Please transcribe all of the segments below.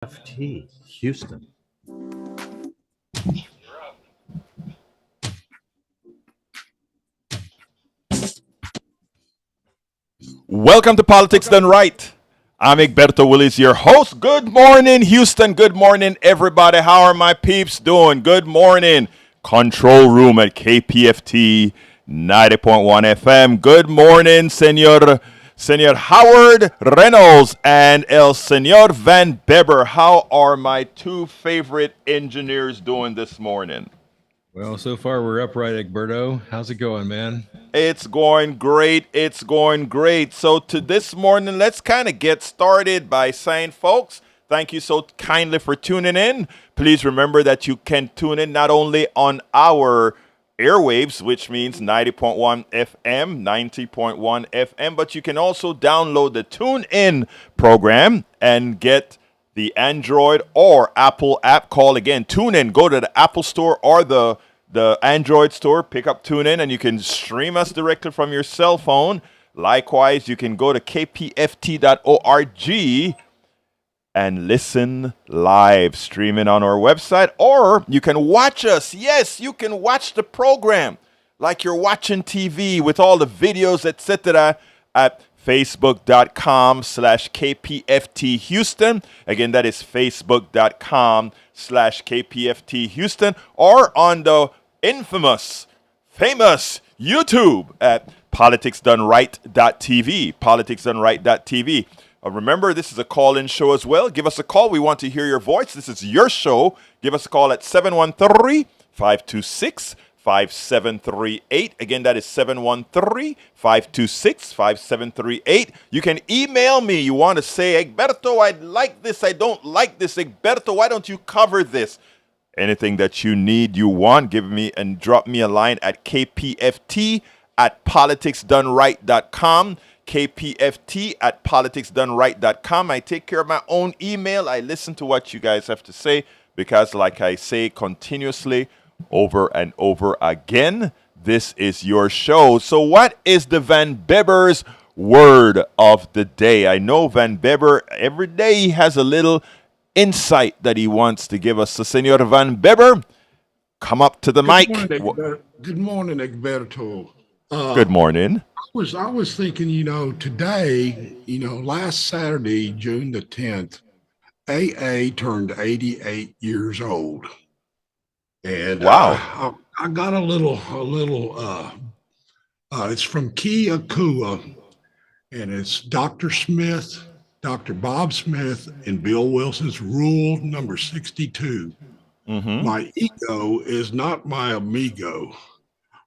FT Houston. Welcome to Politics Done Right. I'm Egberto Willis, your host. Good morning, Houston. Good morning, everybody. How are my peeps doing? Good morning. Control room at KPFT 90.1 FM. Good morning, Senor Howard Reynolds and El Senor Van Beber. How are my two favorite engineers doing this morning? Well, so far we're upright, Egberto. How's it going, man? It's going great. It's going great. So to this morning, let's kind of get started by saying, folks, thank you so kindly for tuning in. Please remember that you can tune in not only on our airwaves, which means 90.1 FM, 90.1 FM, but you can also download the TuneIn program and get the Android or Apple app called, again, TuneIn. Go to the Apple Store or the Android store, pick up TuneIn, and you can stream us directly from your cell phone. Likewise, you can go to kpft.org and listen live, streaming on our website, or you can watch us. Yes, you can watch the program like you're watching TV with all the videos, etc. at facebook.com/KPFT Houston. Again, that is facebook.com/KPFT Houston, or on the famous YouTube at politicsdoneright.tv, politicsdoneright.tv. Remember, this is a call-in show as well. Give us a call. We want to hear your voice. This is your show. Give us a call at 713-526-5738. Again, that is 713-526-5738. You can email me. You want to say, Egberto, I like this. I don't like this. Egberto, why don't you cover this? Anything that you need, you want, give me and drop me a line at kpft@politicsdoneright.com. kpft@politicsdoneright.com. I take care of my own email. I listen to what you guys have to say because, like I say continuously over and over again, this is your show. So what is the Van Beber's word of the day? I know Van Beber, every day he has a little insight that he wants to give us. So, Senor Van Beber, come up to the mic. Good morning, Egberto. Good morning. I was thinking, today, last Saturday, June the 10th, AA turned 88 years old. And wow. I got a little, it's from Kiakua, and it's Dr. Smith, Dr. Bob Smith, and Bill Wilson's rule number 62. Mm-hmm. My ego is not my amigo.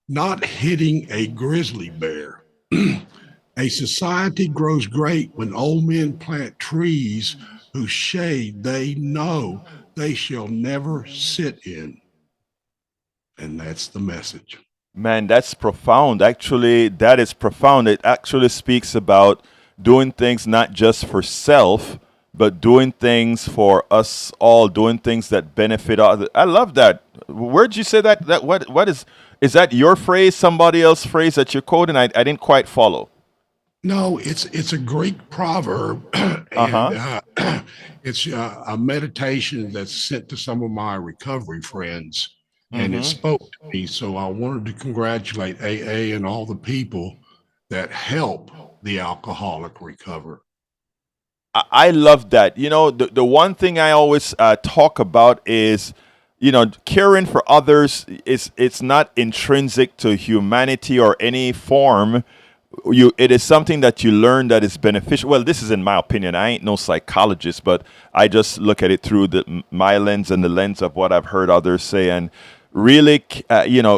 Not hitting a grizzly bear. A society grows great when old men plant trees whose shade they know they shall never sit in. And that's the message. Man, that's profound. Actually, that is profound. It actually speaks about doing things not just for self, but doing things for us all, doing things that benefit others. I love that. Where'd you say that? What is that your phrase, somebody else's phrase that you're quoting? I didn't quite follow. No, it's a Greek proverb. And, it's a meditation that's sent to some of my recovery friends, and it spoke to me. So I wanted to congratulate AA and all the people that help the alcoholic recover. I love that. The one thing I always talk about is, caring for others it's not intrinsic to humanity or any form. It is something that you learn that is beneficial. Well, this is in my opinion. I ain't no psychologist, but I just look at it through my lens and the lens of what I've heard others say. And really,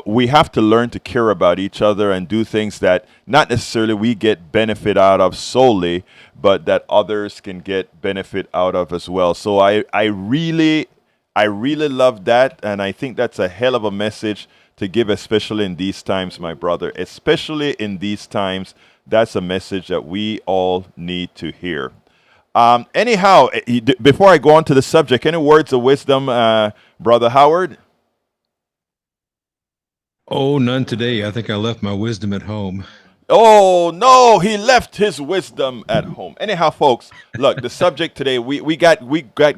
we have to learn to care about each other and do things that not necessarily we get benefit out of solely, but that others can get benefit out of as well. So I really love that, and I think that's a hell of a message to give, especially in these times, my brother. Especially in these times, that's a message that we all need to hear. Anyhow, before I go on to the subject, any words of wisdom, Brother Howard? Oh, none today. I think I left my wisdom at home. Oh no, he left his wisdom at home. Anyhow, folks, look, the subject today, we got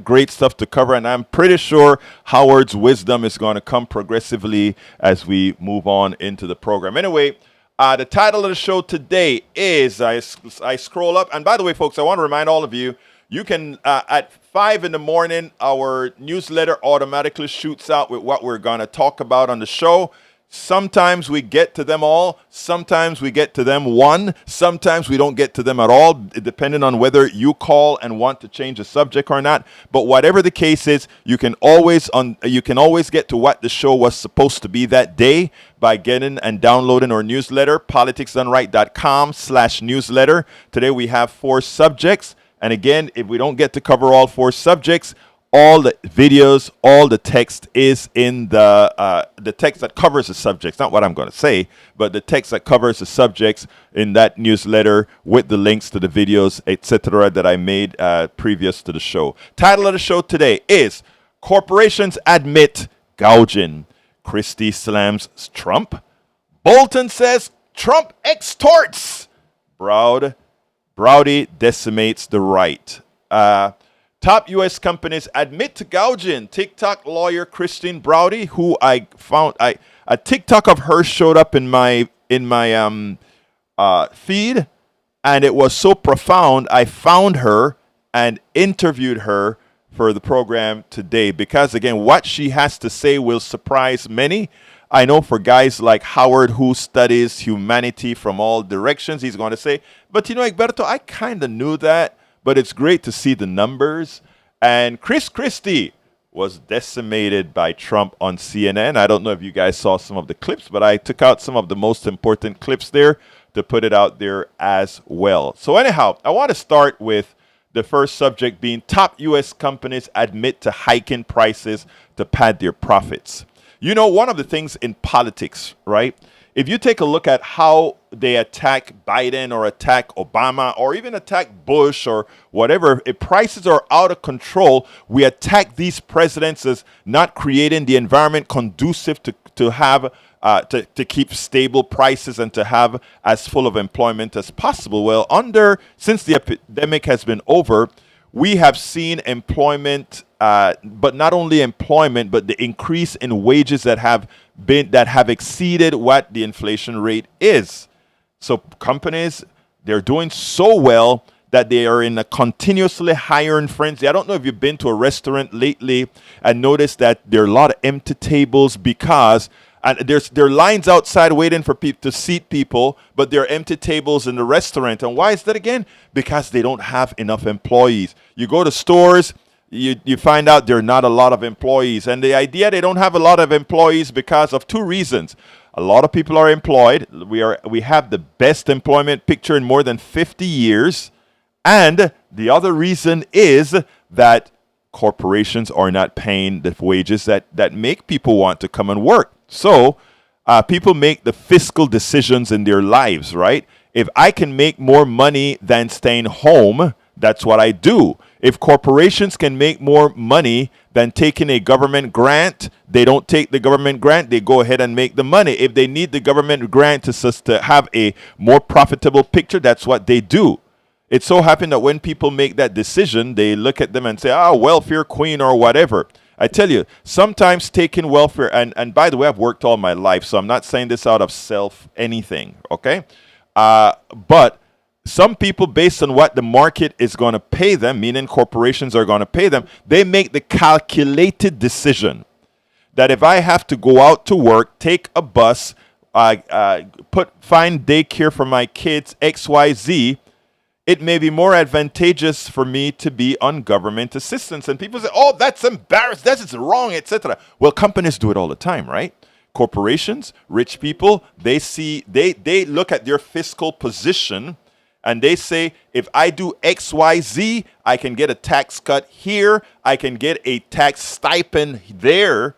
great stuff to cover, and I'm pretty sure Howard's wisdom is going to come progressively as we move on into the program. Anyway, the title of the show today is I scroll up, and by the way, folks, I want to remind all of you, you can at 5 in the morning, our newsletter automatically shoots out with what we're going to talk about on the show. Sometimes we get to them all. Sometimes we get to them one. Sometimes we don't get to them at all, depending on whether you call and want to change the subject or not. But whatever the case is, you can always get to what the show was supposed to be that day by getting and downloading our newsletter, politicsdoneright.com/newsletter. Today we have 4 subjects. And again, if we don't get to cover all 4 subjects, all the videos, all the text is in the text that covers the subjects. Not what I'm going to say, but the text that covers the subjects in that newsletter with the links to the videos, etc. that I made previous to the show. Title of the show today is Corporations Admit Gouging. Christie slams Trump. Bolton says Trump extorts. Browde decimates the right. Top U.S. companies admit to gouging. TikTok lawyer Christine Browde, who I found, a TikTok of her showed up in my feed, and it was so profound. I found her and interviewed her for the program today because, again, what she has to say will surprise many. I know for guys like Howard, who studies humanity from all directions, he's going to say, but you know, Egberto, I kind of knew that. But it's great to see the numbers. And Christie was decimated by Trump on CNN. I don't know if you guys saw some of the clips, but I took out some of the most important clips there to put it out there as well. So anyhow, I want to start with the first subject being top U.S. companies admit to hiking prices to pad their profits. You know, one of the things in politics, right? If you take a look at how they attack Biden or attack Obama or even attack Bush or whatever, if prices are out of control, we attack these presidents as not creating the environment conducive to keep stable prices and to have as full of employment as possible. Well, since the epidemic has been over, we have seen employment, but not only employment, but the increase in wages that have exceeded what the inflation rate is. So companies, they're doing so well that they are in a continuously hiring frenzy. I don't know if you've been to a restaurant lately and noticed that there are a lot of empty tables because there are lines outside waiting for people to seat people, but there are empty tables in the restaurant. And why is that again? Because they don't have enough employees. You go to stores, you find out there are not a lot of employees. And the idea they don't have a lot of employees because of 2 reasons. A lot of people are employed. We have the best employment picture in more than 50 years. And the other reason is that corporations are not paying the wages that make people want to come and work. So people make the fiscal decisions in their lives, right? If I can make more money than staying home, that's what I do. If corporations can make more money than taking a government grant, they don't take the government grant, they go ahead and make the money. If they need the government grant to have a more profitable picture, that's what they do. It so happened that when people make that decision, they look at them and say, welfare queen or whatever. I tell you, sometimes taking welfare, and by the way, I've worked all my life, so I'm not saying this out of self anything, okay? But some people, based on what the market is going to pay them, meaning corporations are going to pay them, they make the calculated decision that if I have to go out to work, take a bus, find daycare for my kids, XYZ, it may be more advantageous for me to be on government assistance. And people say, that's embarrassing, that's wrong, etc. Well, companies do it all the time, right? Corporations, rich people, they look at their fiscal position and they say, if I do XYZ, I can get a tax cut here, I can get a tax stipend there.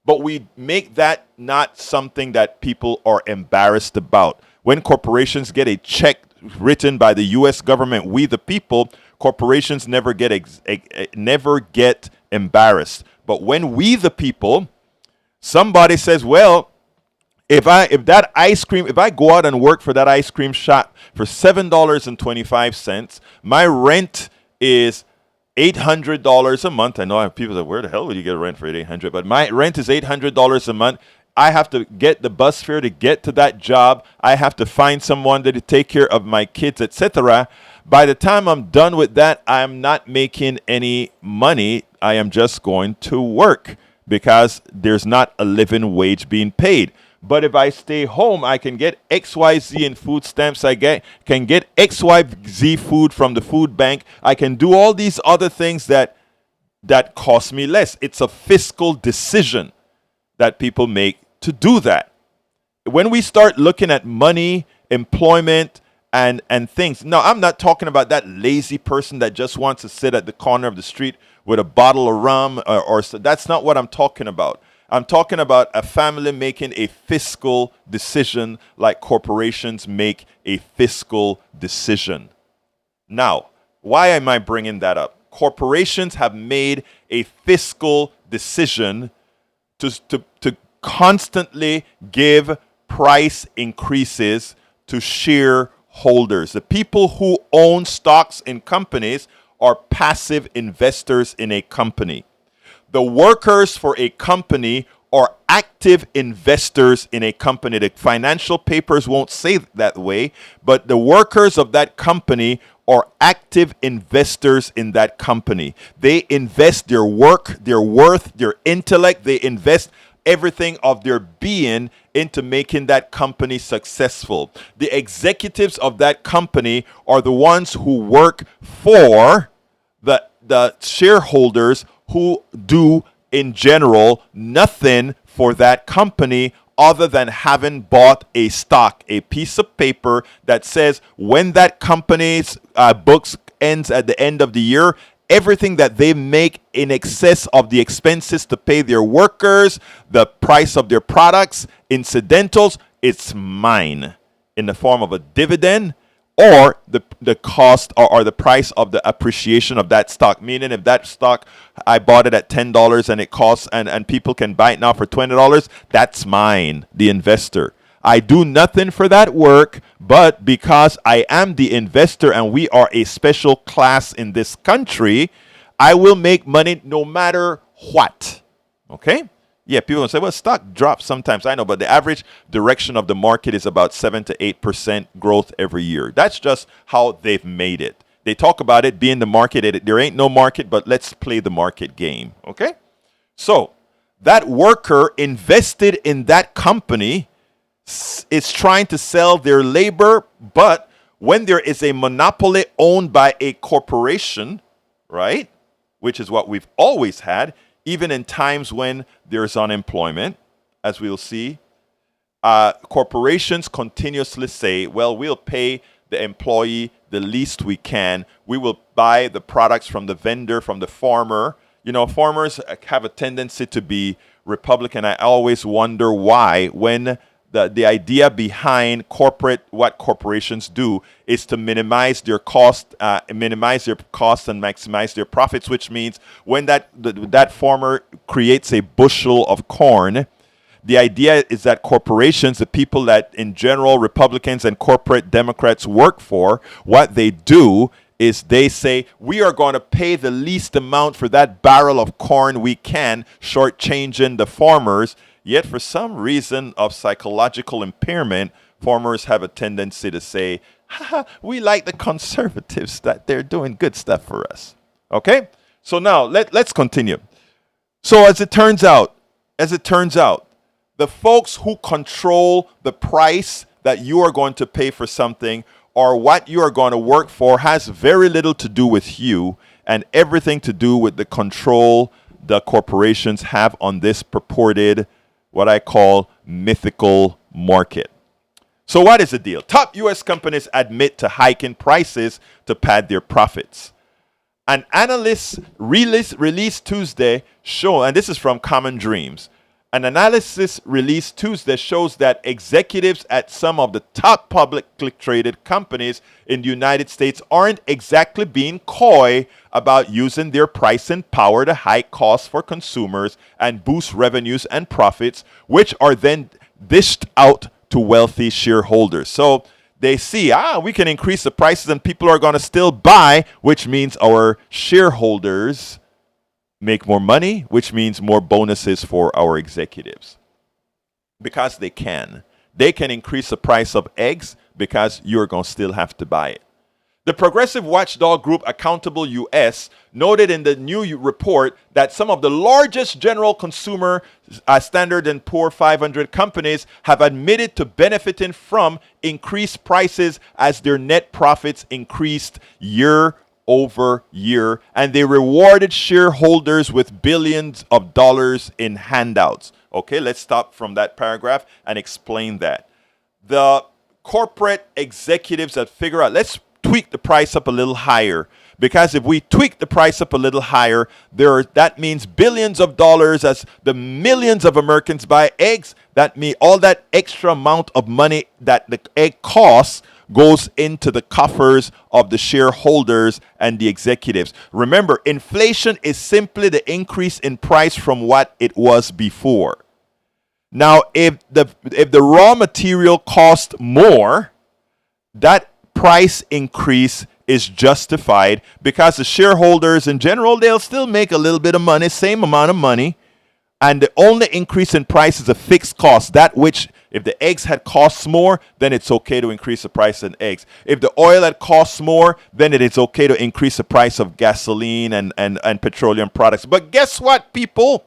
But we make that not something that people are embarrassed about. When corporations get a check written by the U.S. government, we the people, corporations never get embarrassed. But when we the people, somebody says, well, If I go out and work for that ice cream shop for $7.25, my rent is $800 a month. I know I have people that, where the hell would you get a rent for $800? But my rent is $800 a month. I have to get the bus fare to get to that job. I have to find someone to take care of my kids, etc. By the time I'm done with that, I'm not making any money. I am just going to work because there's not a living wage being paid. But if I stay home, I can get XYZ in food stamps. Can get XYZ food from the food bank. I can do all these other things that cost me less. It's a fiscal decision that people make to do that. When we start looking at money, employment, and things. No, I'm not talking about that lazy person that just wants to sit at the corner of the street with a bottle of rum or that's not what I'm talking about. I'm talking about a family making a fiscal decision like corporations make a fiscal decision. Now, why am I bringing that up? Corporations have made a fiscal decision to constantly give price increases to shareholders. The people who own stocks in companies are passive investors in a company. The workers for a company are active investors in a company. The financial papers won't say that way, but the workers of that company are active investors in that company. They invest their work, their worth, their intellect. They invest everything of their being into making that company successful. The executives of that company are the ones who work for the shareholders who do, in general, nothing for that company other than having bought a stock, a piece of paper that says when that company's books ends at the end of the year, everything that they make in excess of the expenses to pay their workers, the price of their products, incidentals, it's mine in the form of a dividend or the cost or the price of the appreciation of that stock. Meaning if that stock, I bought it at $10 and it costs, and people can buy it now for $20, that's mine, the investor. I do nothing for that work, but because I am the investor and we are a special class in this country, I will make money no matter what. Okay? Yeah, people will say, well, stock drops sometimes. I know, but the average direction of the market is about 7 to 8% growth every year. That's just how they've made it. They talk about it being the market. There ain't no market, but let's play the market game. Okay? So that worker invested in that company is trying to sell their labor, but when there is a monopoly owned by a corporation, right, which is what we've always had, even in times when there's unemployment, as we'll see, corporations continuously say, well, we'll pay the employee the least we can. We will buy the products from the vendor, from the farmer. You know, farmers have a tendency to be Republican. I always wonder why, when the idea behind what corporations do is to minimize their cost, and maximize their profits, which means when that farmer creates a bushel of corn, the idea is that corporations, the people that in general Republicans and corporate Democrats work for, what they do is they say, we are going to pay the least amount for that barrel of corn we can, shortchanging the farmers. Yet for some reason of psychological impairment, farmers have a tendency to say, we like the conservatives, that they're doing good stuff for us. Okay? So now let's continue. So as it turns out, the folks who control the price that you are going to pay for something or what you are going to work for has very little to do with you and everything to do with the control the corporations have on this purported, what I call mythical market. So what is the deal? Top U.S. companies admit to hiking prices to pad their profits. An analyst released Tuesday show, and this is from Common Dreams, An analysis released Tuesday shows that executives at some of the top publicly traded companies in the United States aren't exactly being coy about using their pricing power to hike costs for consumers and boost revenues and profits, which are then dished out to wealthy shareholders. So they see, we can increase the prices and people are going to still buy, which means our shareholders make more money, which means more bonuses for our executives. Because they can. They can increase the price of eggs because you're going to still have to buy it. The progressive watchdog group Accountable US noted in the new report that some of the largest general consumer Standard & Poor 500 companies have admitted to benefiting from increased prices as their net profits increased year over year, and they rewarded shareholders with billions of dollars in handouts. Okay, let's stop from that paragraph and explain that. The corporate executives that figure out, let's tweak the price up a little higher, because if we tweak the price up a little higher, that means billions of dollars as the millions of Americans buy eggs. That means all that extra amount of money that the egg costs goes into the coffers of the shareholders and the executives. Remember, inflation is simply the increase in price from what it was before. Now, if the raw material costs more, that price increase is justified because the shareholders in general, they'll still make a little bit of money, same amount of money, and the only increase in price is a fixed cost, that which if the eggs had costs more, then it's okay to increase the price of eggs. If the oil had costs more, then it is okay to increase the price of gasoline and petroleum products. But guess what, people?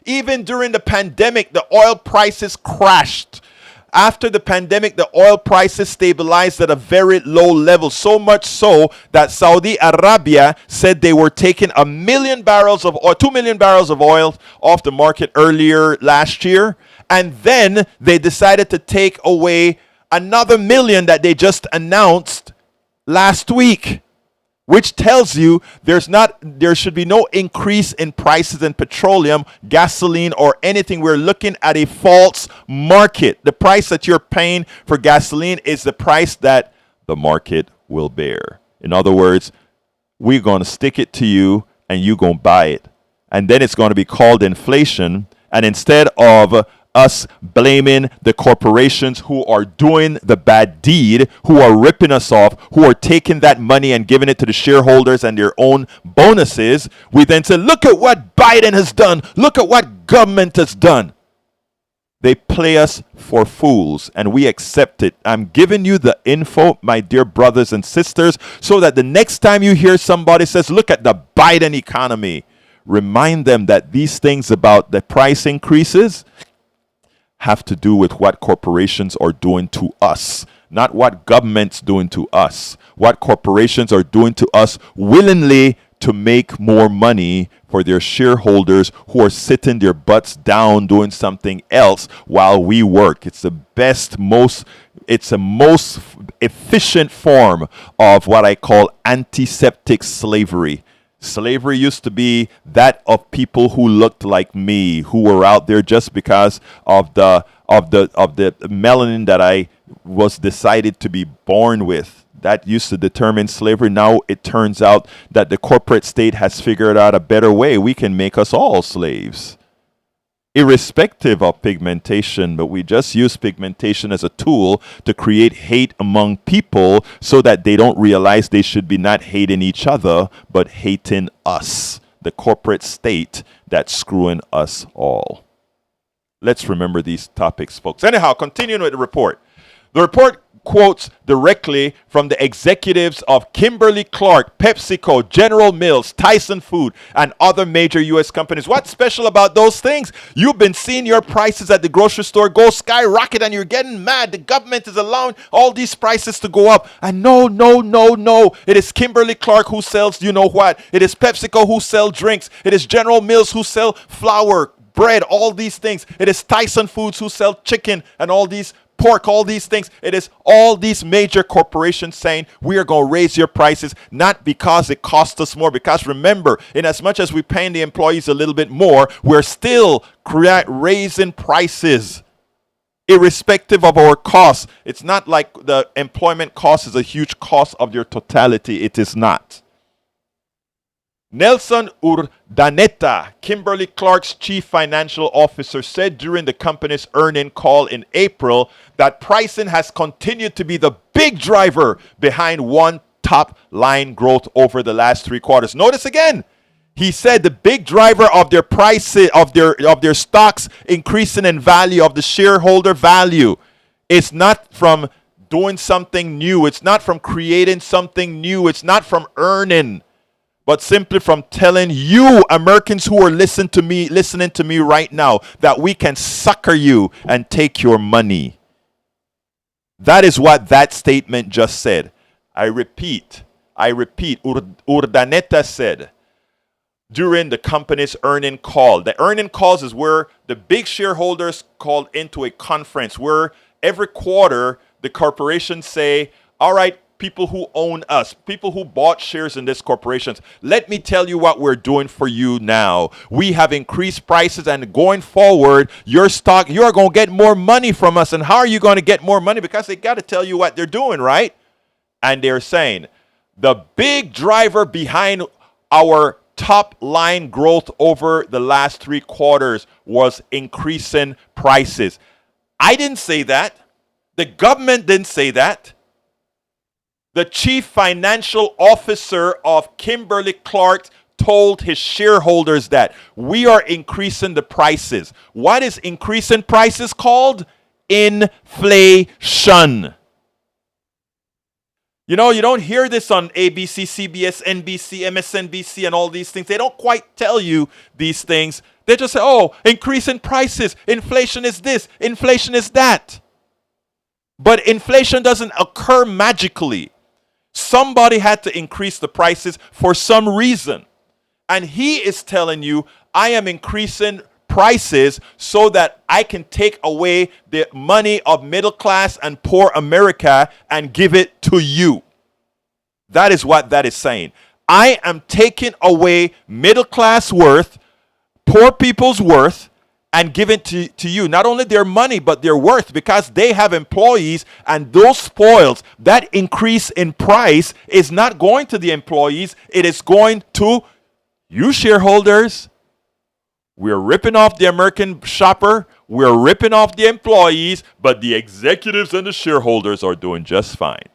Even during the pandemic, the oil prices crashed. After the pandemic, the oil prices stabilized at a very low level, so much so that Saudi Arabia said they were taking 1 million barrels of oil, 2 million barrels of oil off the market earlier last year. And then they decided to take away another million that they just announced last week, which tells you there should be no increase in prices in petroleum, gasoline, or anything. We're looking at a false market. The price that you're paying for gasoline is the price that the market will bear. In other words, we're going to stick it to you and you're going to buy it. And then it's going to be called inflation. And instead of us blaming the corporations who are doing the bad deed, who are ripping us off, who are taking that money and giving it to the shareholders and their own bonuses, we then say, look at what Biden has done. Look at what government has done. They play us for fools and we accept it. I'm giving you the info, my dear brothers and sisters, so that the next time you hear somebody says, look at the Biden economy, remind them that these things about the price increases have to do with what corporations are doing to us, not what government's doing to us. What corporations are doing to us willingly to make more money for their shareholders who are sitting their butts down doing something else while we work. It's a most efficient form of what I call antiseptic slavery. Slavery used to be that of people who looked like me, who were out there just because of the melanin that I was decided to be born with. That used to determine slavery. Now it turns out that the corporate state has figured out a better way. We can make us all slaves, irrespective of pigmentation, but we just use pigmentation as a tool to create hate among people so that they don't realize they should be not hating each other, but hating us, the corporate state that's screwing us all. Let's remember these topics, folks. Anyhow, continuing with the report. The report quotes directly from the executives of Kimberly-Clark, PepsiCo, General Mills, Tyson Food, and other major U.S. companies. What's special about those things? You've been seeing your prices at the grocery store go skyrocket and you're getting mad. The government is allowing all these prices to go up. And no. It is Kimberly-Clark who sells you know what. It is PepsiCo who sell drinks. It is General Mills who sell flour, bread, all these things. It is Tyson Foods who sell chicken and all these pork, all these things. It is all these major corporations saying we are going to raise your prices, not because it costs us more. Because remember, in as much as we're paying the employees a little bit more, we're still raising prices irrespective of our costs. It's not like the employment cost is a huge cost of your totality. It is not. Nelson Urdaneta, Kimberly-Clark's chief financial officer, said during the company's earnings call in April that pricing has continued to be the big driver behind one top line growth over the last 3 quarters. Notice again, he said the big driver of their prices, of their stocks increasing in value, of the shareholder value, is not from doing something new. It's not from creating something new. It's not from earning, but simply from telling you Americans who are listening to me right now, that we can sucker you and take your money. That is what that statement just said. I repeat, Urdaneta said during the company's earning call. The earning calls is where the big shareholders called into a conference where every quarter the corporations say, all right, people who own us, people who bought shares in this corporations, let me tell you what we're doing for you now. We have increased prices, and going forward, your stock, you're going to get more money from us. And how are you going to get more money? Because they got to tell you what they're doing, right? And they're saying the big driver behind our top line growth over the last 3 quarters was increasing prices. I didn't say that. The government didn't say that. The chief financial officer of Kimberly-Clark told his shareholders that we are increasing the prices. What is increasing prices called? Inflation. You know, you don't hear this on ABC, CBS, NBC, MSNBC, and all these things. They don't quite tell you these things. They just say, oh, increasing prices. Inflation is this. Inflation is that. But inflation doesn't occur magically. Somebody had to increase the prices for some reason. And he is telling you, I am increasing prices so that I can take away the money of middle class and poor America and give it to you. That is what that is saying. I am taking away middle class worth, poor people's worth, and give it to you. Not only their money, but their worth, because they have employees, and those spoils, that increase in price is not going to the employees. It is going to you shareholders. We're ripping off the American shopper. We're ripping off the employees, but the executives and the shareholders are doing just fine.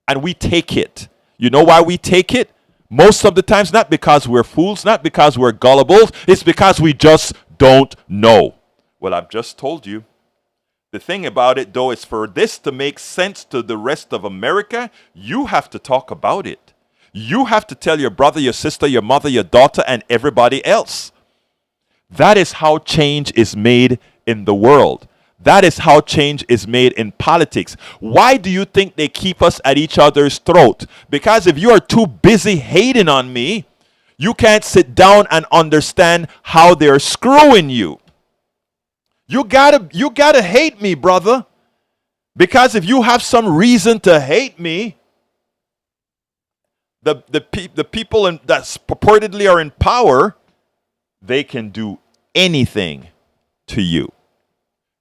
And we take it. You know why we take it? Most of the times, not because we're fools, not because we're gullible. It's because we just don't know. Well, I've just told you. The thing about it, though, is for this to make sense to the rest of America, you have to talk about it. You have to tell your brother, your sister, your mother, your daughter, and everybody else. That is how change is made in the world. That is how change is made in politics. Why do you think they keep us at each other's throat? Because if you are too busy hating on me, you can't sit down and understand how they're screwing you. You gotta hate me, brother. Because if you have some reason to hate me, the people that purportedly are in power, they can do anything to you.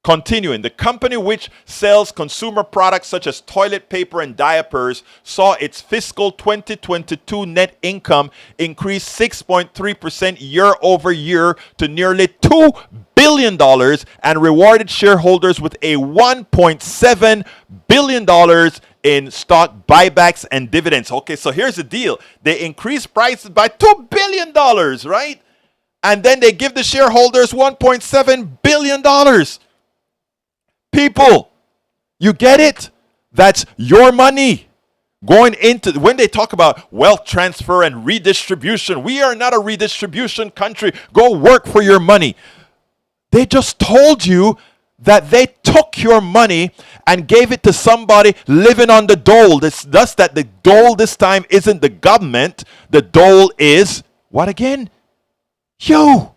Continuing, the company which sells consumer products such as toilet paper and diapers saw its fiscal 2022 net income increase 6.3% year over year to nearly $2 billion and rewarded shareholders with a $1.7 billion in stock buybacks and dividends. Okay, so here's the deal. They increased prices by $2 billion, right? And then they give the shareholders $1.7 billion. People, you get it? That's your money going into, when they talk about wealth transfer and redistribution, we are not a redistribution country. Go work for your money. They just told you that they took your money and gave it to somebody living on the dole. Thus that the dole this time isn't the government. The dole is, what again? You.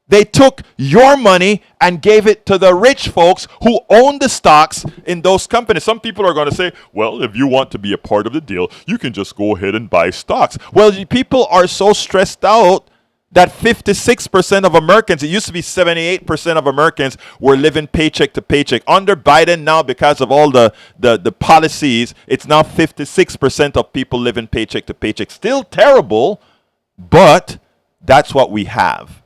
They took your money and gave it to the rich folks who own the stocks in those companies. Some people are going to say, well, if you want to be a part of the deal, you can just go ahead and buy stocks. Well, people are so stressed out that 56% of Americans, it used to be 78% of Americans were living paycheck to paycheck. Under Biden now, because of all the policies, it's now 56% of people living paycheck to paycheck. Still terrible, but that's what we have.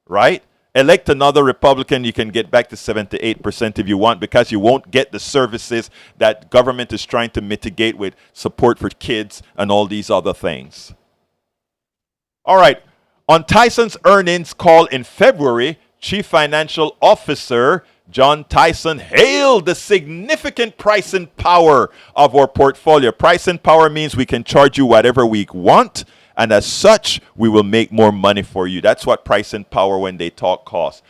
Right? Elect another Republican, you can get back to 78% if you want, because you won't get the services that government is trying to mitigate with support for kids and all these other things. All right. On Tyson's earnings call in February, Chief Financial Officer John Tyson hailed the significant pricing power of our portfolio. Pricing power means we can charge you whatever we want, and as such, we will make more money for you. That's what pricing power when they talk cost.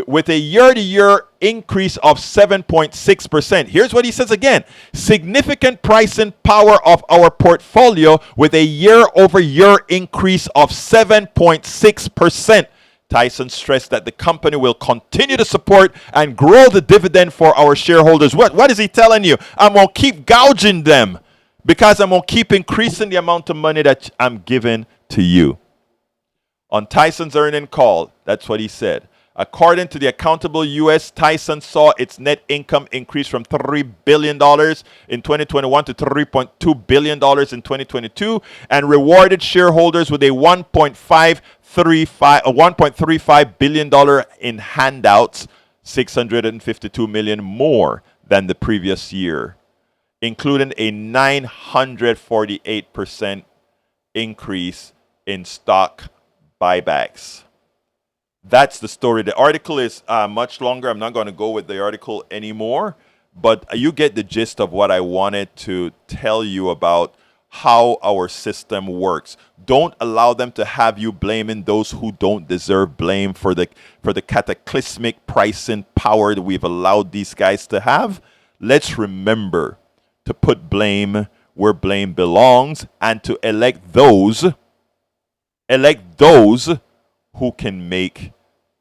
With a year-to-year increase of 7.6%. Here's what he says again. Significant pricing power of our portfolio with a year-over-year increase of 7.6%. Tyson stressed that the company will continue to support and grow the dividend for our shareholders. What is he telling you? I'm going to keep gouging them, because I'm going to keep increasing the amount of money that I'm giving to you. On Tyson's earnings call, that's what he said. According to the Accountable U.S., Tyson saw its net income increase from $3 billion in 2021 to $3.2 billion in 2022 and rewarded shareholders with a $1.35 billion in handouts, $652 million more than the previous year, including a 948% increase in stock buybacks. That's the story. The article is much longer. I'm not going to go with the article anymore, but you get the gist of what I wanted to tell you about how our system works. Don't allow them to have you blaming those who don't deserve blame for the cataclysmic pricing power that we've allowed these guys to have. Let's remember to put blame where blame belongs and to elect those who can make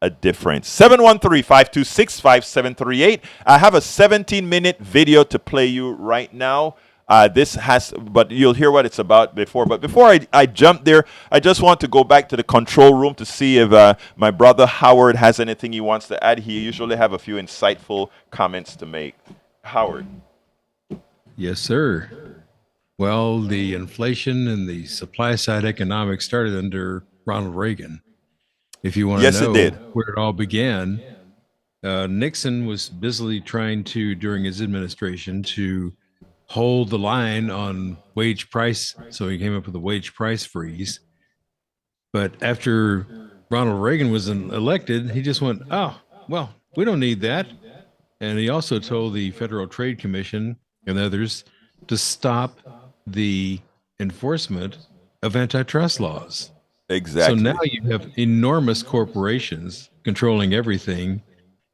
a difference. 713-526-5738. I have a 17-minute video to play you right now. But you'll hear what it's about before. But before I jump there, I just want to go back to the control room to see if my brother Howard has anything he wants to add. He usually have a few insightful comments to make. Howard. Yes, sir. Well, the inflation and the supply side economics started under Ronald Reagan. If you want to know where it all began, Nixon was busily trying to, during his administration, to hold the line on wage price. So he came up with a wage price freeze. But after Ronald Reagan was elected, he just went, oh, well, we don't need that. And he also told the Federal Trade Commission and others to stop the enforcement of antitrust laws. Exactly. So now you have enormous corporations controlling everything.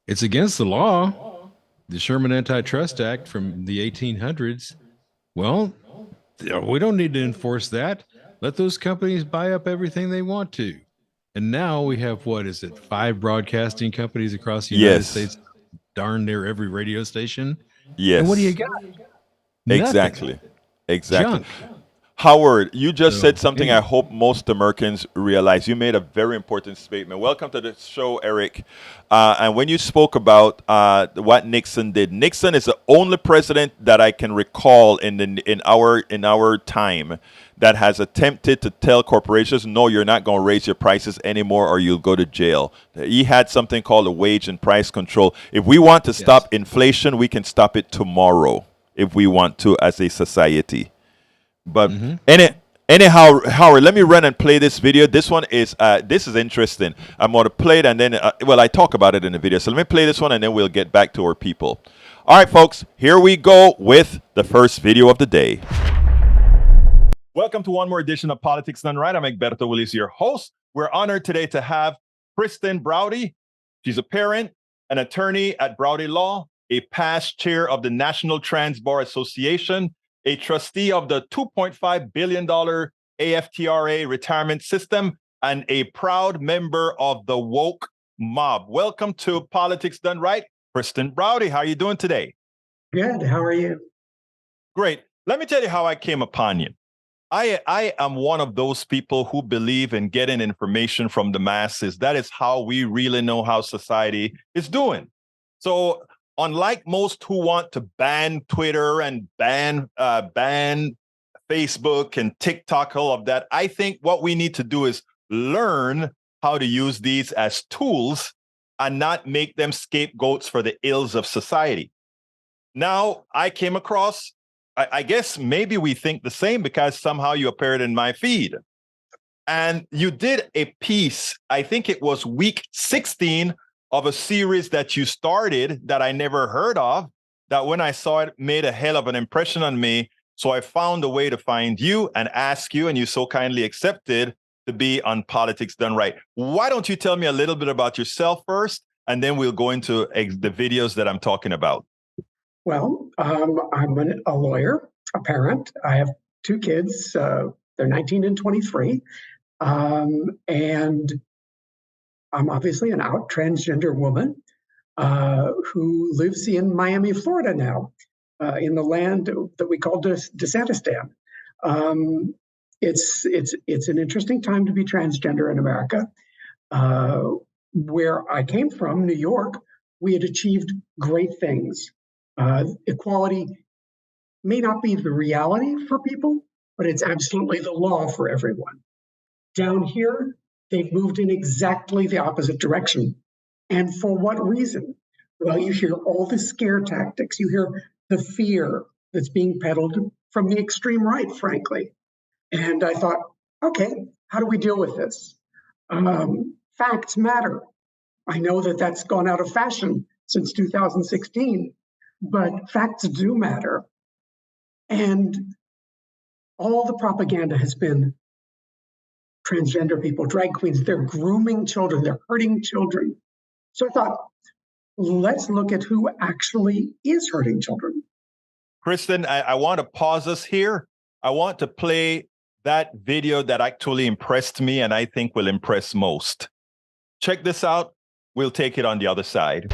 It's against the law. The Sherman Antitrust Act from the 1800s. Well, we don't need to enforce that. Let those companies buy up everything they want to. And now we have, 5 broadcasting companies across the United States, darn near every radio station. Yes. And what do you got? Exactly. Junk. Howard, you just said something I hope most Americans realize. You made a very important statement. Welcome to the show, Eric. And when you spoke about what Nixon did, Nixon is the only president that I can recall in our time that has attempted to tell corporations, no, you're not going to raise your prices anymore or you'll go to jail. He had something called a wage and price control. If we want to stop inflation, we can stop it tomorrow if we want to as a society. But anyhow, Howard, let me run and play this video. This one is this is interesting. I'm going to play it and then, I talk about it in the video. So let me play this one and then we'll get back to our people. All right, folks, here we go with the first video of the day. Welcome to one more edition of Politics Done Right. I'm Egberto Willis, your host. We're honored today to have Christie Browde. She's a parent, an attorney at Browde Law, a past chair of the National Trans Bar Association, a trustee of the $2.5 billion AFTRA retirement system, and a proud member of the woke mob. Welcome to Politics Done Right. Kristen Browde, how are you doing today? Good. How are you? Great. Let me tell you how I came upon you. I am one of those people who believe in getting information from the masses. That is how we really know how society is doing. So unlike most who want to ban Twitter and ban Facebook and TikTok, all of that, I think what we need to do is learn how to use these as tools and not make them scapegoats for the ills of society. Now, I came across, I guess maybe we think the same because somehow you appeared in my feed. And you did a piece, I think it was week 16 of a series that you started that I never heard of, that when I saw it made a hell of an impression on me. So I found a way to find you and ask you, and you so kindly accepted to be on Politics Done Right. Why don't you tell me a little bit about yourself first, and then we'll go into the videos that I'm talking about. Well, I'm a lawyer, a parent. I have two kids. They're 19 and 23. And I'm obviously an out transgender woman who lives in Miami, Florida now, in the land that we call Decimates. It's an interesting time to be transgender in America. Where I came from, New York, we had achieved great things. Equality may not be the reality for people, but it's absolutely the law for everyone. Down here, they've moved in exactly the opposite direction. And for what reason? Well, you hear all the scare tactics. You hear the fear that's being peddled from the extreme right, frankly. And I thought, okay, how do we deal with this? Facts matter. I know that that's gone out of fashion since 2016, but facts do matter. And all the propaganda has been transgender people, drag queens, they're grooming children, they're hurting children. So I thought, let's look at who actually is hurting children. Kristen, I want to pause us here. I want to play that video that actually impressed me and I think will impress most. Check this out. We'll take it on the other side.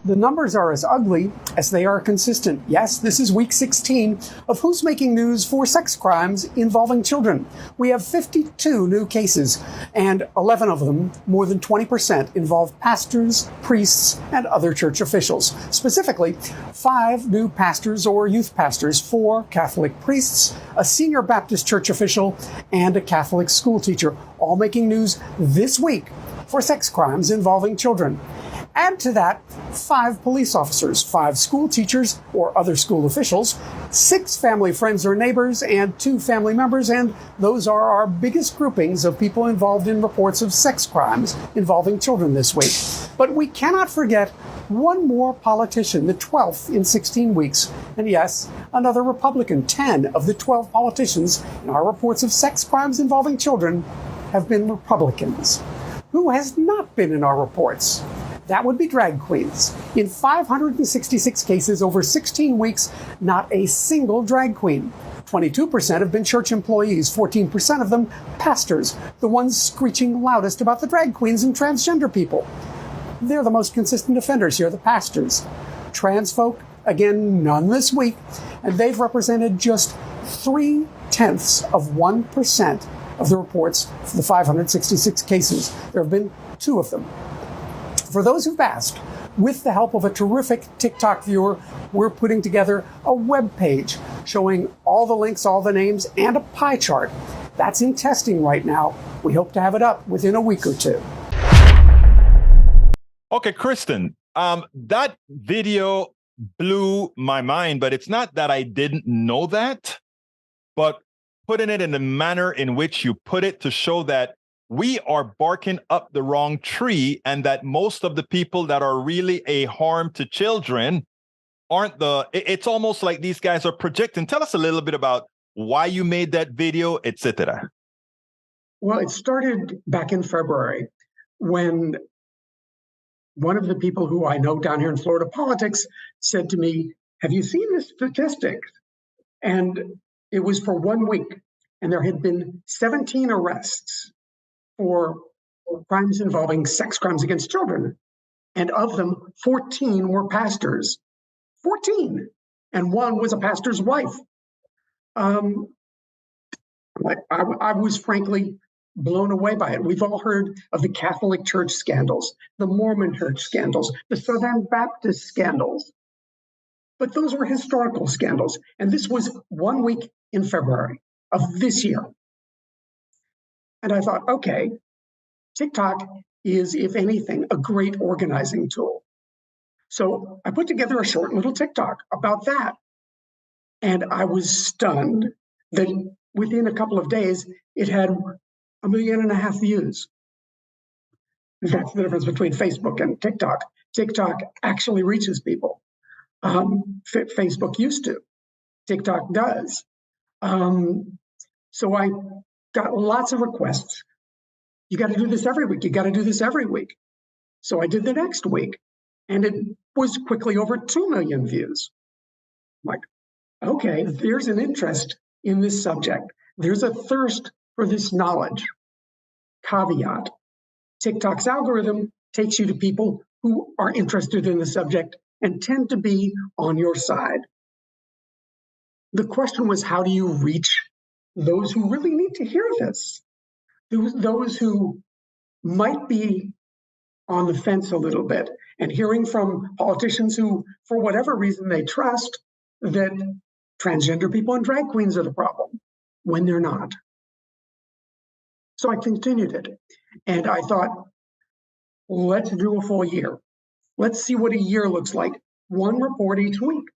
The numbers are as ugly as they are consistent. Yes, this is week 16 of Who's Making News for Sex Crimes Involving Children. We have 52 new cases, and 11 of them, more than 20%, involve pastors, priests, and other church officials. Specifically, 5 new pastors or youth pastors, 4 Catholic priests, a senior Baptist church official, and a Catholic school teacher, all making news this week for sex crimes involving children. Add to that 5 police officers, 5 school teachers or other school officials, 6 family friends or neighbors, and 2 family members, and those are our biggest groupings of people involved in reports of sex crimes involving children this week. But we cannot forget one more politician, the 12th in 16 weeks, and yes, another Republican. 10 of the 12 politicians in our reports of sex crimes involving children have been Republicans. Who has not been in our reports? That would be drag queens. In 566 cases over 16 weeks, not a single drag queen. 22% have been church employees, 14% of them pastors, the ones screeching loudest about the drag queens and transgender people. They're the most consistent offenders here, the pastors. Trans folk, again, none this week, and they've represented just 0.3% of the reports for the 566 cases. There have been 2 of them. For those who've asked, with the help of a terrific TikTok viewer, we're putting together a web page showing all the links, all the names, and a pie chart. That's in testing right now. We hope to have it up within a week or 2. Okay, Kristen, that video blew my mind, but it's not that I didn't know that, but putting it in the manner in which you put it to show that we are barking up the wrong tree and that most of the people that are really a harm to children aren't it's almost like these guys are projecting. Tell us a little bit about why you made that video, etc. Well, it started back in February when one of the people who I know down here in Florida politics said to me, have you seen the statistics? And it was for 1 week, and there had been 17 arrests for crimes involving sex crimes against children. And of them, 14 were pastors. 14. And one was a pastor's wife. I was frankly blown away by it. We've all heard of the Catholic Church scandals, the Mormon Church scandals, the Southern Baptist scandals. But those were historical scandals. And this was 1 week in February of this year. And I thought, okay, TikTok is, if anything, a great organizing tool. So I put together a short little TikTok about that. And I was stunned that within a couple of days, it had 1.5 million views. That's the difference between Facebook and TikTok. TikTok actually reaches people. Facebook used to. TikTok does. So I got lots of requests. You got to do this every week. You got to do this every week. So I did the next week, and it was quickly over 2 million views. I'm like, okay, there's an interest in this subject. There's a thirst for this knowledge. Caveat: TikTok's algorithm takes you to people who are interested in the subject and tend to be on your side. The question was, how do you reach those who really need to hear this? Those who might be on the fence a little bit and hearing from politicians who, for whatever reason, they trust that transgender people and drag queens are the problem when they're not. So I continued it. And I thought, let's do a full year. Let's see what a year looks like. One report each week.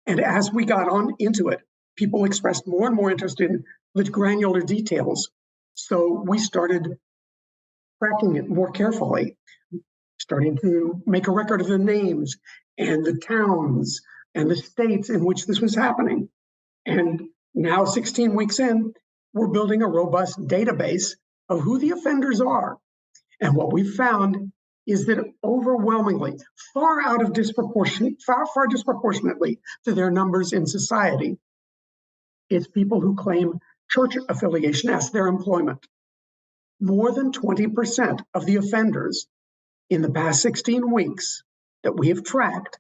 And as we got on into it, people expressed more and more interest in the granular details. So we started tracking it more carefully, starting to make a record of the names and the towns and the states in which this was happening. And now, 16 weeks in, we're building a robust database of who the offenders are. And what we've found is that overwhelmingly, far disproportionately to their numbers in society, it's people who claim church affiliation as their employment. More than 20% of the offenders in the past 16 weeks that we have tracked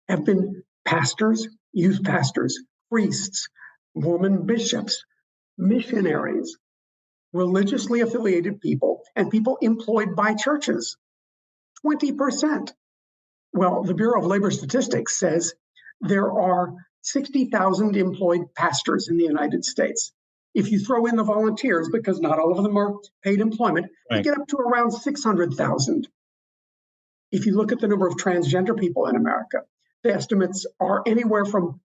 have been pastors, youth pastors, priests, Mormon bishops, missionaries, religiously affiliated people, and people employed by churches. 20%. Well, the Bureau of Labor Statistics says there are 60,000 employed pastors in the United States. If you throw in the volunteers, because not all of them are paid employment, you get up to around 600,000. If you look at the number of transgender people in America, the estimates are anywhere from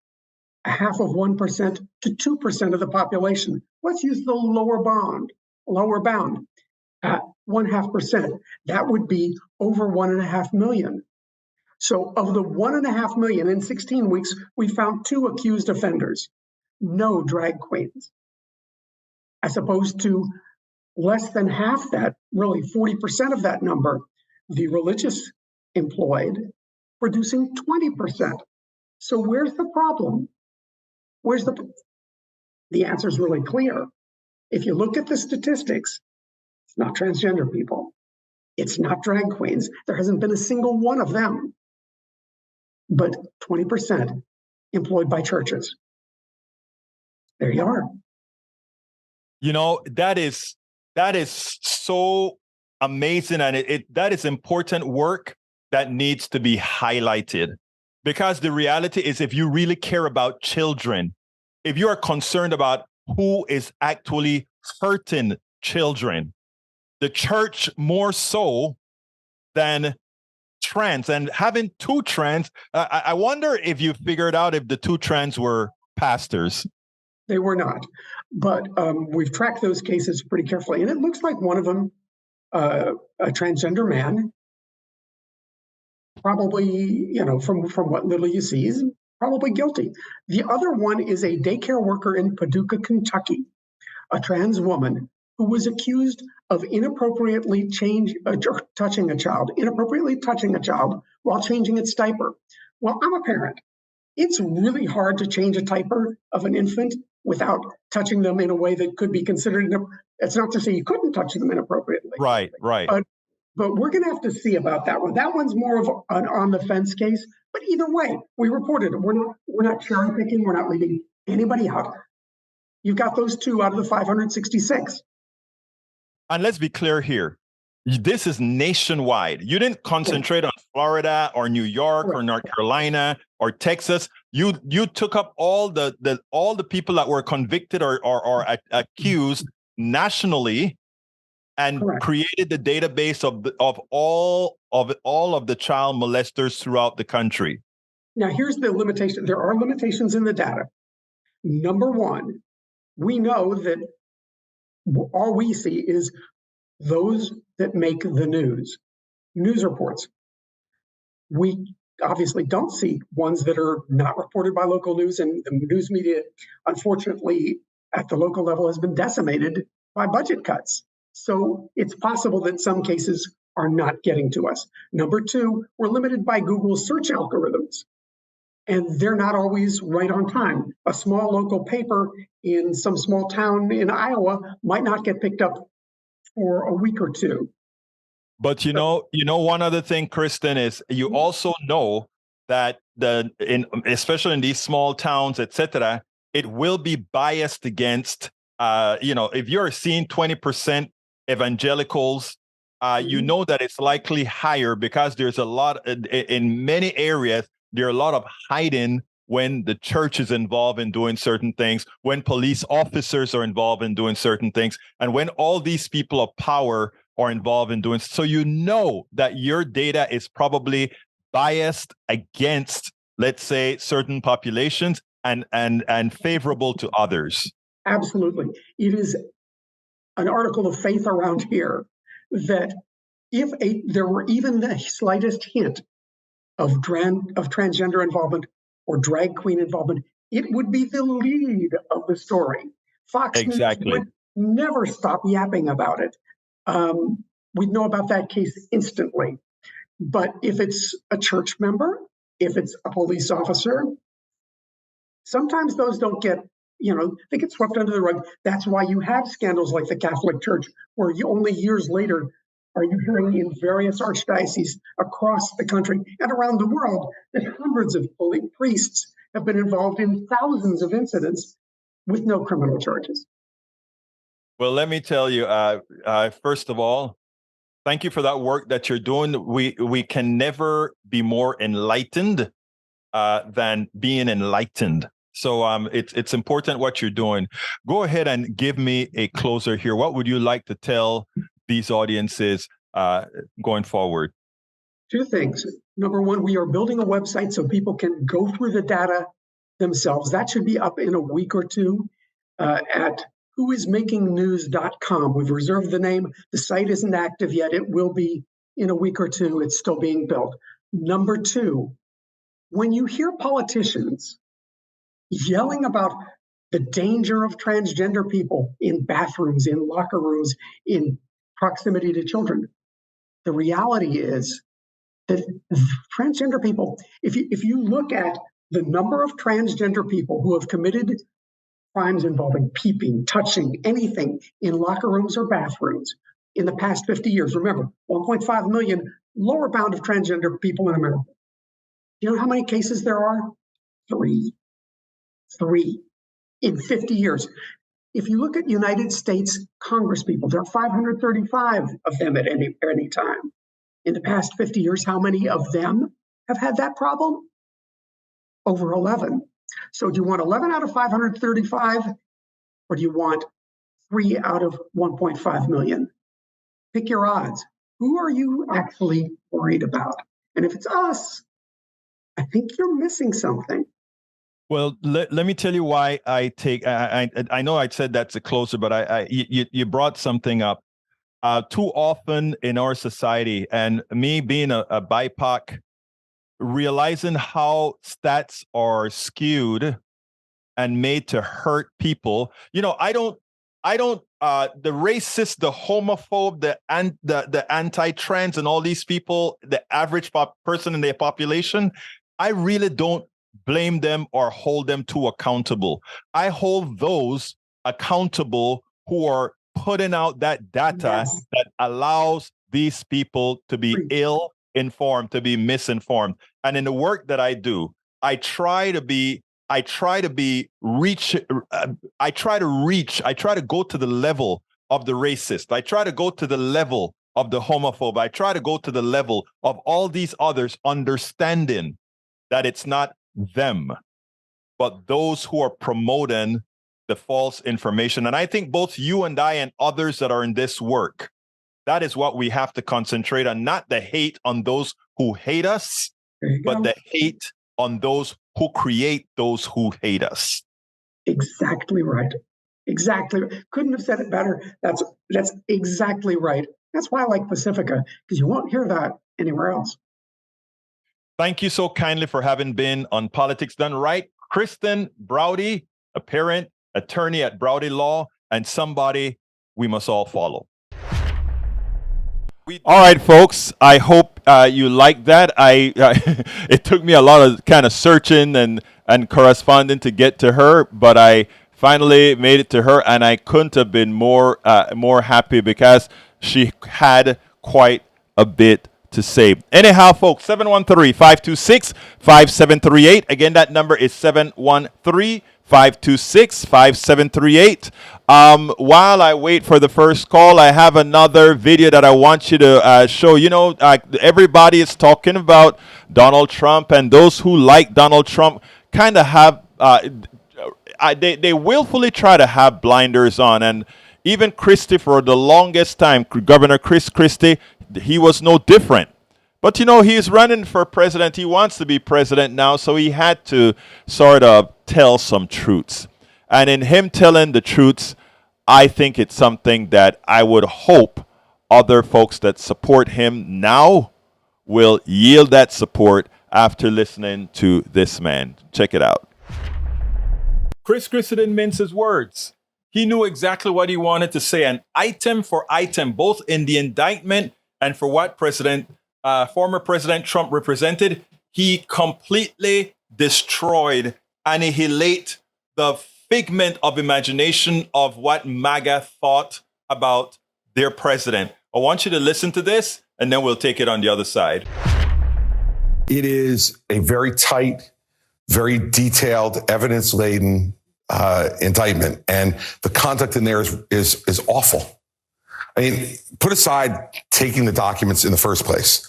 0.5% to 2% of the population. Let's use the lower bound, 0.5%. That would be over 1.5 million. So of the 1.5 million in 16 weeks, we found 2 accused offenders, no drag queens, as opposed to less than half that, really 40% of that number, the religious employed, producing 20%. So where's the problem? The answer is really clear. If you look at the statistics, it's not transgender people. It's not drag queens. There hasn't been a single one of them. But 20% employed by churches. There you are. You know, that is so amazing, and that is important work that needs to be highlighted. Because the reality is, if you really care about children, if you are concerned about who is actually hurting children, the church more so than trans, and having 2 trans, I wonder if you figured out if the 2 trans were pastors. They were not, but we've tracked those cases pretty carefully, and it looks like one of them, a transgender man, probably, from what little you see, is probably guilty. The other one is a daycare worker in Paducah, Kentucky, a trans woman who was accused of inappropriately touching a child while changing its diaper. Well, I'm a parent. It's really hard to change a diaper of an infant without touching them in a way that could be considered It's not to say you couldn't touch them inappropriately. Right. But we're going to have to see about that one. That one's more of an on the fence case. But either way, we reported it. We're not cherry picking. We're not leaving anybody out. You've got those 2 out of the 566. And let's be clear here. This is nationwide. You didn't concentrate on Florida or New York or North Carolina or Texas. You took up all the people that were convicted or accused nationally, and created the database of all of the child molesters throughout the country. Now, here's the limitation. There are limitations in the data. Number one, we know that all we see is those that make the news reports. We obviously don't see ones that are not reported by local news, and the news media, unfortunately, at the local level has been decimated by budget cuts. So it's possible that some cases are not getting to us. Number two, we're limited by Google's search algorithms, and they're not always right on time. A small local paper in some small town in Iowa might not get picked up for a week or two. But you know, one other thing, Kristen, is you also know that especially in these small towns, etc., it will be biased against. If you're seeing 20% evangelicals, you know that it's likely higher because there's a lot in many areas. There are a lot of hiding when the church is involved in doing certain things, when police officers are involved in doing certain things, and when all these people of power are involved in doing so. You know that your data is probably biased against, let's say, certain populations and favorable to others. Absolutely. It is an article of faith around here that if there were even the slightest hint of transgender involvement or drag queen involvement, it would be the lead of the story. Fox News would never stop yapping about it. We'd know about that case instantly. But if it's a church member, if it's a police officer, sometimes those don't get, they get swept under the rug. That's why you have scandals like the Catholic Church, where only years later are you hearing in various archdioceses across the country and around the world that hundreds of priests have been involved in thousands of incidents with no criminal charges. Well, let me tell you, first of all, thank you for that work that you're doing. We can never be more enlightened than being enlightened. So it's important what you're doing. Go ahead and give me a closer here. What would you like to tell these audiences going forward? Two things. Number one, we are building a website so people can go through the data themselves. That should be up in a week or two at whoismakingnews.com. We've reserved the name. The site isn't active yet. It will be in a week or two. It's still being built. Number two, when you hear politicians yelling about the danger of transgender people in bathrooms, in locker rooms, in proximity to children, the reality is that transgender people, if you look at the number of transgender people who have committed crimes involving peeping, touching, anything in locker rooms or bathrooms in the past 50 years, remember, 1.5 million lower bound of transgender people in America. You know how many cases there are? Three in 50 years. If you look at United States Congress people, there are 535 of them at any time. In the past 50 years, how many of them have had that problem? Over 11. So do you want 11 out of 535, or do you want 3 out of 1.5 million? Pick your odds. Who are you actually worried about? And if it's us, I think you're missing something. Well, let me tell you why I know I said that's a closer, but you brought something up. Too often in our society, and me being a BIPOC, realizing how stats are skewed and made to hurt people. I don't the racist, the homophobe, the anti-trans, and all these people, the average person in their population, I really don't blame them or hold them too accountable. I hold those accountable who are putting out that data Yes. that allows these people to be ill-informed, to be misinformed. And in the work that I do, I try to go to the level of the racist. I try to go to the level of the homophobe. I try to go to the level of all these others, understanding that it's not them, but those who are promoting the false information. And I think both you and I and others that are in this work, that is what we have to concentrate on, not the hate on those who hate us, but the hate on those who create those who hate us. Exactly right. Exactly. Couldn't have said it better. That's exactly right. That's why I like Pacifica, because you won't hear that anywhere else. Thank you so kindly for having been on Politics Done Right. Kristen Browde, a parent, attorney at Browde Law, and somebody we must all follow. All right, folks, I hope you like that. It took me a lot of kind of searching and corresponding to get to her, but I finally made it to her, and I couldn't have been more happy because she had quite a bit to say. Anyhow, folks, 713-526-5738. Again, that number is 713-526-5738. While I wait for the first call, I have another video that I want you to show. You know, everybody is talking about Donald Trump, and those who like Donald Trump kind of have, they willfully try to have blinders on. And even Christie, for the longest time, Governor Christie, he was no different. But, you know, he's running for president. He wants to be president now, so he had to sort of tell some truths. And in him telling the truths, I think it's something that I would hope other folks that support him now will yield that support after listening to this man. Check it out. Christie didn't mince his words. He knew exactly what he wanted to say, and item for item, both in the indictment and for what former President Trump represented, he completely destroyed, annihilate the figment of imagination of what MAGA thought about their president. I want you to listen to this, and then we'll take it on the other side. It is a very tight, very detailed, evidence-laden indictment, and the conduct in there is awful. I mean, put aside taking the documents in the first place.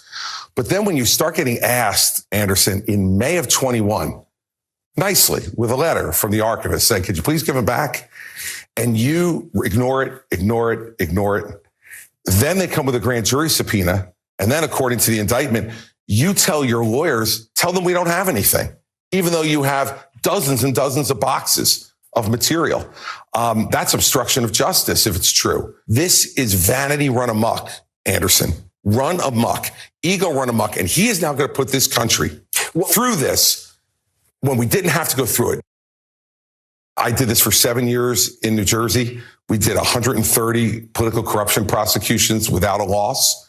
But then when you start getting asked, Anderson, in May of 21, nicely, with a letter from the archivist saying, could you please give them back? And you ignore it. Then they come with a grand jury subpoena. And then according to the indictment, you tell your lawyers, tell them we don't have anything, even though you have dozens and dozens of boxes of material. That's obstruction of justice if it's true. This is vanity run amok, Anderson. Run amok, ego run amok. And he is now going to put this country through this when we didn't have to go through it. I did this for 7 years in New Jersey. We did 130 political corruption prosecutions without a loss.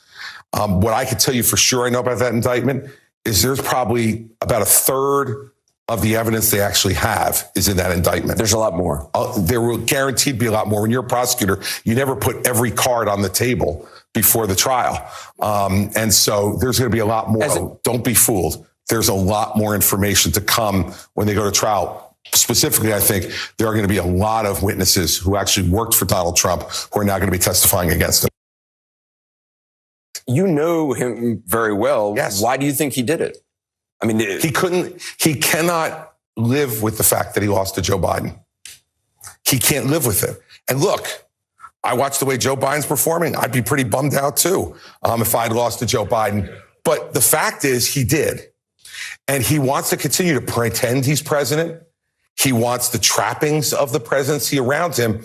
What I can tell you for sure I know about that indictment is there's probably about a third of the evidence they actually have is in that indictment. There's a lot more. There will guaranteed be a lot more. When you're a prosecutor, you never put every card on the table before the trial. And so there's going to be a lot more. Don't be fooled. There's a lot more information to come when they go to trial. Specifically, I think there are going to be a lot of witnesses who actually worked for Donald Trump who are now going to be testifying against him. You know him very well. Yes. Why do you think he did it? I mean, he cannot live with the fact that he lost to Joe Biden. He can't live with it. And look, I watched the way Joe Biden's performing. I'd be pretty bummed out too if I'd lost to Joe Biden. But the fact is he did. And he wants to continue to pretend he's president. He wants the trappings of the presidency around him.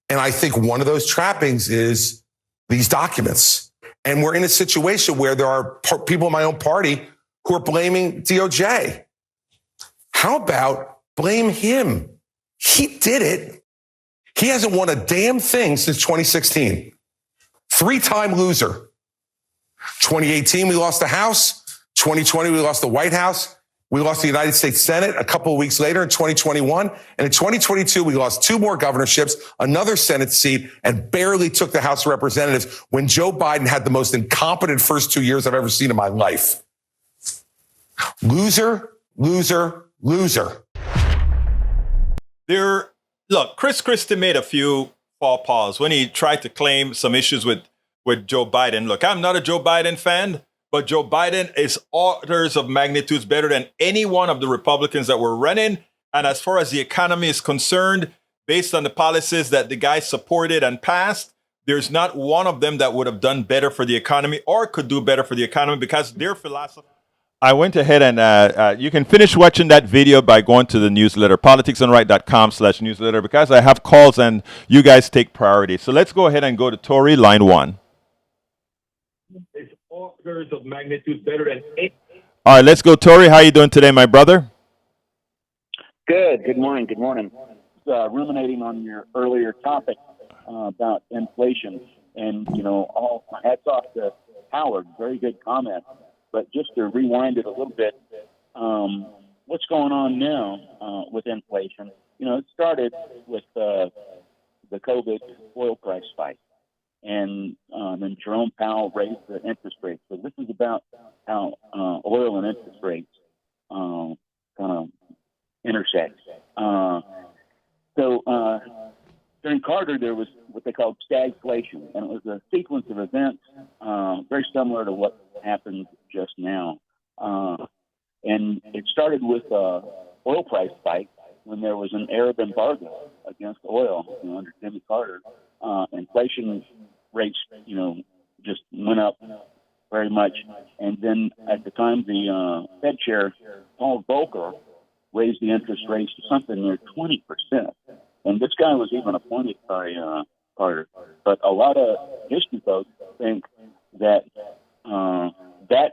And I think one of those trappings is these documents. And we're in a situation where there are people in my own party who are blaming DOJ. How about blame him? He did it. He hasn't won a damn thing since 2016. 3-time loser. 2018, we lost the House. 2020, we lost the White House. We lost the United States Senate a couple of weeks later in 2021. And in 2022, we lost 2 more governorships, another Senate seat, and barely took the House of Representatives when Joe Biden had the most incompetent first 2 years I've ever seen in my life. Loser, loser, loser. Look, Christie made a few faux pas when he tried to claim some issues with Joe Biden. Look, I'm not a Joe Biden fan, but Joe Biden is orders of magnitudes better than any one of the Republicans that were running. And as far as the economy is concerned, based on the policies that the guy supported and passed, there's not one of them that would have done better for the economy or could do better for the economy because their philosophy. I went ahead and you can finish watching that video by going to the newsletter, politicsandright.com/newsletter, because I have calls and you guys take priority. So let's go ahead and go to Tory, line 1. It's orders of magnitude better than 8. All right, let's go, Tory. How are you doing today, my brother? Good. Good morning. Good morning. Ruminating on your earlier topic about inflation, and all my hats off to Howard. Very good comment. But just to rewind it a little bit, what's going on now with inflation? It started with the COVID oil price spike, and then Jerome Powell raised the interest rates. So this is about how oil and interest rates kind of intersect. So during Carter, there was what they called stagflation, and it was a sequence of events very similar to what happened just now. And it started with oil price spike when there was an Arab embargo against oil under Jimmy Carter. Inflation rates, just went up very much. And then at the time, the Fed chair, Paul Volcker, raised the interest rates to something near 20%. And this guy was even appointed by Carter. But a lot of history folks think that that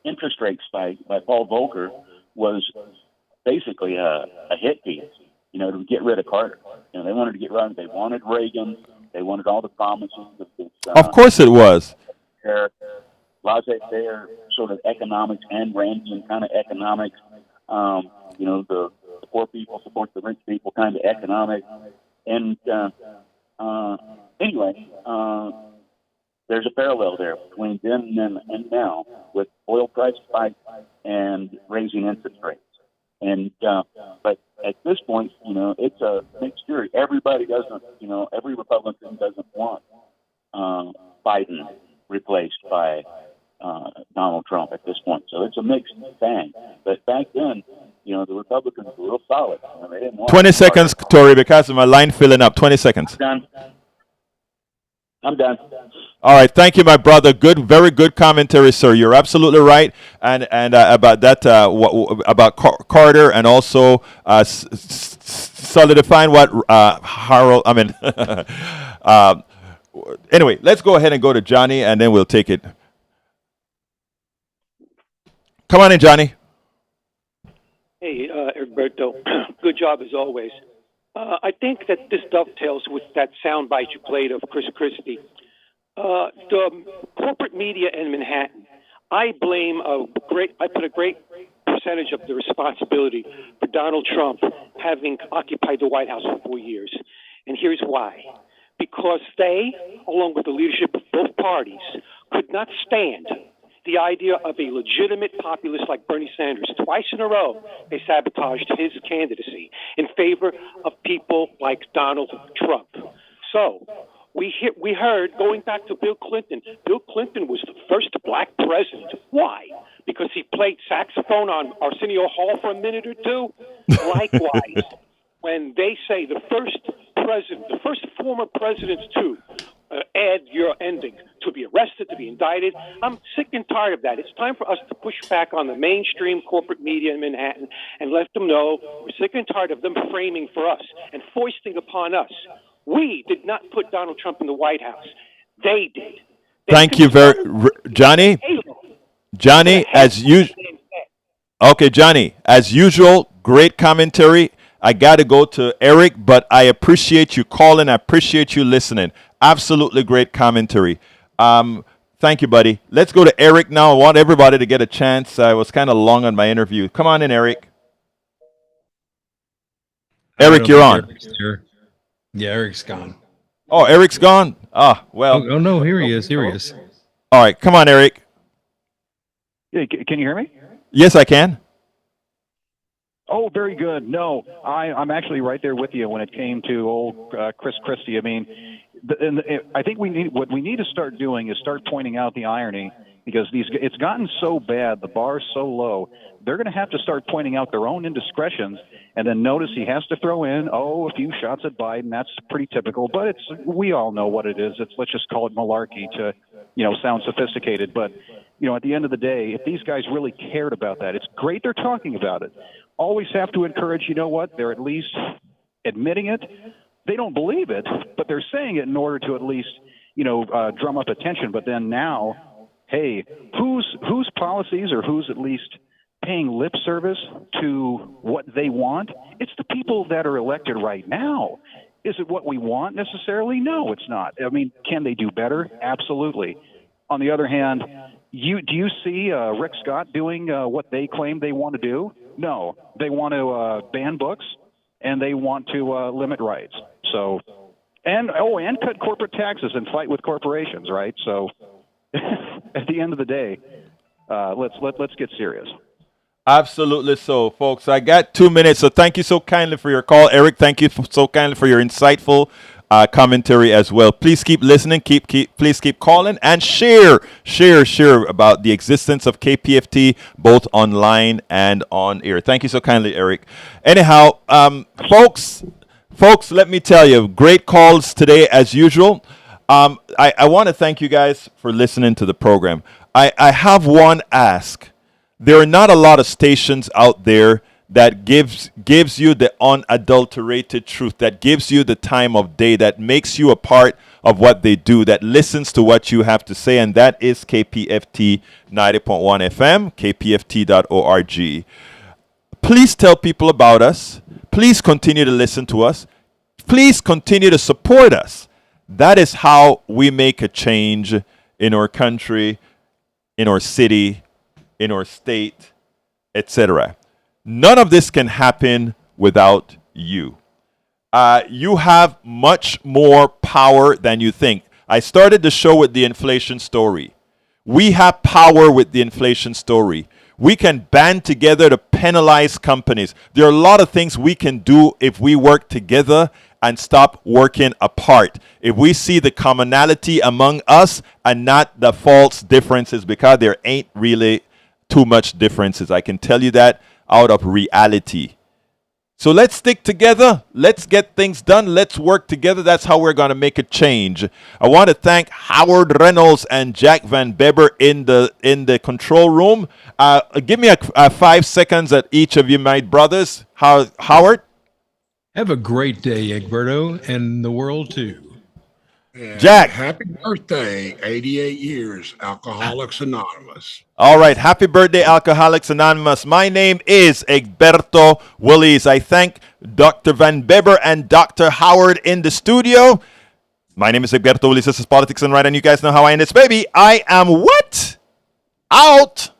interest rate spike by Paul Volcker was basically a hit piece, to get rid of Carter. They wanted to get rid of him. They wanted Reagan. They wanted all the promises of this. Of course it was. Laissez-faire sort of economics and Randian kind of economics. The poor people support the rich people kind of economics. And anyway, there's a parallel there between then and now with oil price spike and raising interest rates. And but at this point, it's a mixed theory. Everybody doesn't, every Republican doesn't want Biden replaced by Donald Trump at this point. So it's a mixed thing. But back then, the Republicans were real solid. They didn't want 20 seconds, Tory, because of my line filling up. 20 seconds. I'm done. All right, thank you, my brother. Very good commentary, sir. You're absolutely right, and about that, about Carter, and also solidifying what Harold. I mean, anyway, let's go ahead and go to Johnny, and then we'll take it. Come on in, Johnny. Hey, Egberto. Good job as always. I think that this dovetails with that soundbite you played of Christie. The corporate media in Manhattan, I put a great percentage of the responsibility for Donald Trump having occupied the White House for 4 years. And here's why. Because they, along with the leadership of both parties, could not stand the idea of a legitimate populist like Bernie Sanders. Twice in a row, they sabotaged his candidacy in favor of people like Donald Trump. So we heard, going back to Bill Clinton was the first black president. Why? Because he played saxophone on Arsenio Hall for a minute or two? Likewise, when they say the first former president to add your ending, to be arrested, to be indicted. I'm sick and tired of that. It's time for us to push back on the mainstream corporate media in Manhattan and let them know we're sick and tired of them framing for us and foisting upon us. We did not put Donald Trump in the White House. They did. Thank you very Johnny. Johnny, as usual. Okay, Johnny, as usual, great commentary. I got to go to Eric, but I appreciate you calling. I appreciate you listening. Absolutely great commentary. Thank you, buddy. Let's go to Eric now. I want everybody to get a chance. I was kind of long on my interview. Come on in, Eric. Eric, you're on. Yeah, Eric's gone. Oh, Eric's gone? Ah, well. Oh, no, here he is. Here he is. All right, come on, Eric. Yeah, can you hear me? Yes, I can. Oh, very good. No, I'm actually right there with you when it came to old Christie. I mean, I think what we need to start doing is start pointing out the irony, because it's gotten so bad, the bar's so low. They're going to have to start pointing out their own indiscretions, and then notice he has to throw in, a few shots at Biden. That's pretty typical, but we all know what it is. Let's just call it malarkey to, sound sophisticated. But, at the end of the day, if these guys really cared about that, it's great they're talking about it. Always have to encourage, they're at least admitting it. They don't believe it, but they're saying it in order to at least, drum up attention. But then now, hey, whose policies or who's at least paying lip service to what they want? It's the people that are elected right now. Is it what we want necessarily? No, it's not. I mean, can they do better? Absolutely. On the other hand, do you see Rick Scott doing what they claim they want to do? No, they want to ban books, and they want to limit rights. So, and cut corporate taxes and fight with corporations, right? So, at the end of the day, let's get serious. Absolutely so, folks. I got 2 minutes, so thank you so kindly for your call, Eric. Thank you so kindly for your insightful commentary as well. Please keep listening. Please keep calling and share about the existence of KPFT both online and on air. Thank you so kindly, Eric. Anyhow, folks, let me tell you, great calls today as usual. I want to thank you guys for listening to the program. I have one ask. There are not a lot of stations out there that gives you the unadulterated truth, that gives you the time of day, that makes you a part of what they do, that listens to what you have to say, and that is KPFT 90.1 FM, kpft.org. Please tell people about us. Please continue to listen to us. Please continue to support us. That is how we make a change in our country, in our city, in our state, etc. None of this can happen without you. You have much more power than you think. I started the show with the inflation story. We have power with the inflation story. We can band together to penalize companies. There are a lot of things we can do if we work together and stop working apart. If we see the commonality among us and not the false differences, because there ain't really too much differences. I can tell you that out of reality. So let's stick together. Let's get things done. Let's work together. That's how we're going to make a change. I want to thank Howard Reynolds and Jack Van Beber in the control room. Give me a 5 seconds at each of you, my brothers. Howard? Have a great day, Egberto, and the world too. And Jack. Happy birthday, 88 years, Alcoholics Anonymous. All right. Happy birthday, Alcoholics Anonymous. My name is Egberto Willies. I thank Dr. Van Beber and Dr. Howard in the studio. My name is Egberto Willies. This is Politics and Right, and you guys know how I end this, baby. I am what? Out.